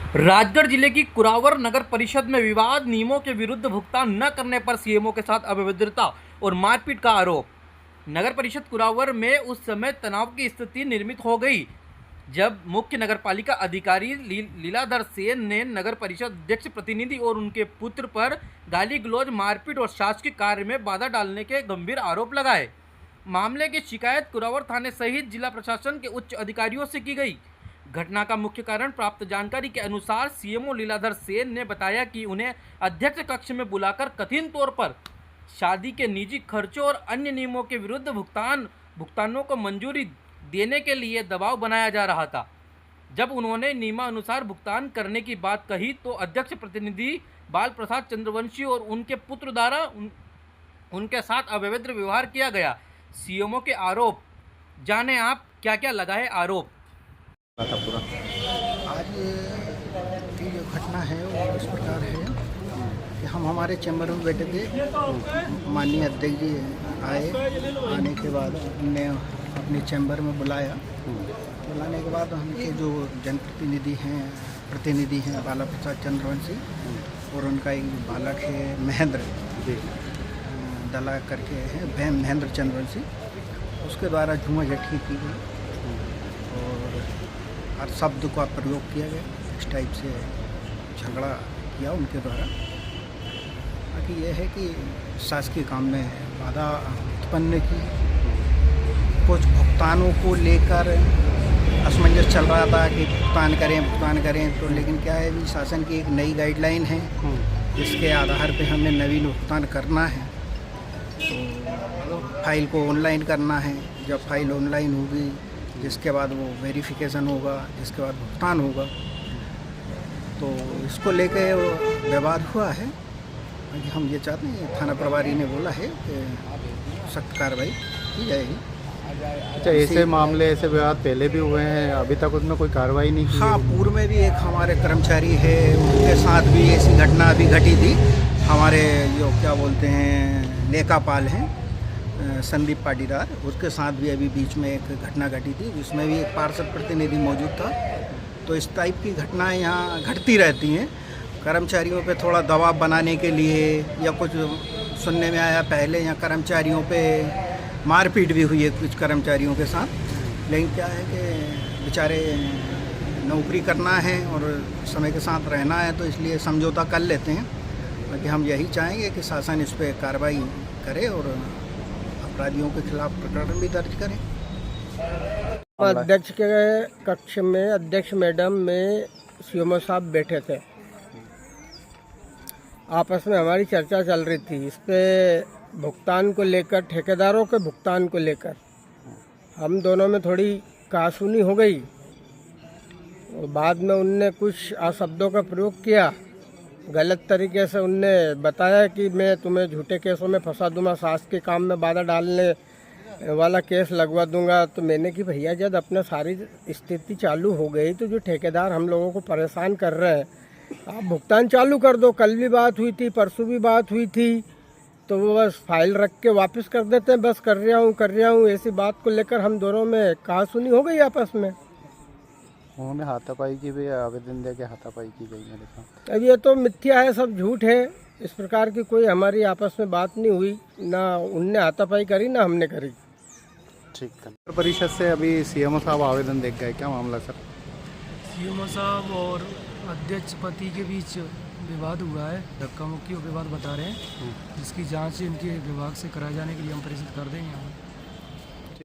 राजगढ़ जिले की कुरावर नगर परिषद में विवाद नियमों के विरुद्ध भुगतान न करने पर सीएमओ के साथ अभद्रता और मारपीट का आरोप। नगर परिषद कुरावर में उस समय तनाव की स्थिति निर्मित हो गई जब मुख्य नगरपालिका अधिकारी लीलाधर सेन ने नगर परिषद अध्यक्ष प्रतिनिधि और उनके पुत्र पर गाली गलौज, मारपीट और शासकीय कार्य में बाधा डालने के गंभीर आरोप लगाए। मामले की शिकायत कुरावर थाने सहित जिला प्रशासन के उच्च अधिकारियों से की गई। घटना का मुख्य कारण प्राप्त जानकारी के अनुसार सीएमओ लीलाधर सेन ने बताया कि उन्हें अध्यक्ष कक्ष में बुलाकर कथित तौर पर शादी के निजी खर्चों और अन्य नियमों के विरुद्ध भुगतानों को मंजूरी देने के लिए दबाव बनाया जा रहा था। जब उन्होंने नियमानुसार भुगतान करने की बात कही तो अध्यक्ष प्रतिनिधि बाल प्रसाद चंद्रवंशी और उनके पुत्र द्वारा उनके साथ अभद्र व्यवहार किया गया। सीएमओ के आरोप, जाने आप क्या क्या लगाए आरोप। पूरा आज की जो घटना है वो इस प्रकार है कि हम हमारे चैम्बर में बैठे थे। माननीय अध्यक्ष जी आए, आने के बाद हमने अपने चैम्बर में बुलाया। बुलाने के बाद उनके जो प्रतिनिधि हैं बाला प्रसाद चंद्रवंशी और उनका एक बालक है महेंद्र दला करके है, महेंद्र चंद्रवंशी, उसके द्वारा झूमाझटकी की गई और हर शब्द का प्रयोग किया गया। इस टाइप से झगड़ा किया उनके द्वारा। बाकी यह है कि शासकीय काम में बाधा उत्पन्न की, कुछ भुगतानों को लेकर असमंजस चल रहा था कि भुगतान करें तो, लेकिन क्या है, भी शासन की एक नई गाइडलाइन है जिसके आधार पे हमें नवीन भुगतान करना है। तो फाइल को ऑनलाइन करना है। जब फाइल ऑनलाइन होगी जिसके बाद वो वेरिफिकेशन होगा, जिसके बाद भुगतान होगा, तो इसको लेके विवाद हुआ है। हम ये चाहते हैं, थाना प्रभारी ने बोला है कि सख्त कार्रवाई की जाएगी। अच्छा, ऐसे मामले, ऐसे विवाद पहले भी हुए हैं, अभी तक उसमें कोई कार्रवाई नहीं की? हाँ, पूर्व में भी एक हमारे कर्मचारी है, उनके साथ भी ऐसी घटना अभी घटी थी। हमारे जो क्या बोलते हैं लेखापाल हैं संदीप पाटीदार, उसके साथ भी अभी बीच में एक घटना घटी थी जिसमें भी एक पार्षद प्रतिनिधि मौजूद था। तो इस टाइप की घटनाएं यहाँ घटती रहती हैं। कर्मचारियों पे थोड़ा दबाव बनाने के लिए, या कुछ सुनने में आया पहले यहाँ कर्मचारियों पे मारपीट भी हुई है कुछ कर्मचारियों के साथ। लेकिन क्या है कि बेचारे नौकरी करना है और समय के साथ रहना है, तो इसलिए समझौता कर लेते हैं। बाकी हम यही चाहेंगे कि शासन इस पर कार्रवाई करे और अपराधियों के खिलाफ प्रकरण भी दर्ज करें। अध्यक्ष के कक्ष में अध्यक्ष मैडम में सीएमओ साहब बैठे थे। आपस में हमारी चर्चा चल रही थी इस पे भुगतान को लेकर, ठेकेदारों के भुगतान को लेकर। हम दोनों में थोड़ी कहासुनी हो गई और बाद में उनने कुछ अशब्दों का प्रयोग किया। गलत तरीके से उनने बताया कि मैं तुम्हें झूठे केसों में फंसा दूंगा, सास के काम में बाधा डालने वाला केस लगवा दूंगा। तो मैंने कि भैया, जब अपना सारी स्थिति चालू हो गई तो जो ठेकेदार हम लोगों को परेशान कर रहे हैं, आप भुगतान चालू कर दो। कल भी बात हुई थी, परसों भी बात हुई थी, तो वो बस फाइल रख के वापस कर देते हैं, बस कर रहा हूँ। ऐसी बात को लेकर हम दोनों में कहासुनी हो गई आपस में। उन्होंने हाथापाई की भी आवेदन दे के हाथापाई की गई मेरे साथ। अब ये तो मिथ्या है, सब झूठ है। इस प्रकार की कोई हमारी आपस में बात नहीं हुई, ना उनने हाथापाई करी ना हमने करी। ठीक है। नगर परिषद से अभी सीएमओ साहब आवेदन दे गए, क्या मामला सर? सीएमओ साहब और अध्यक्ष पति के बीच विवाद हुआ है, धक्का मुक्की और विवाद बता रहे हैं, जिसकी जांच इनके विभाग से कराए जाने के लिए हम प्रेषित कर देंगे।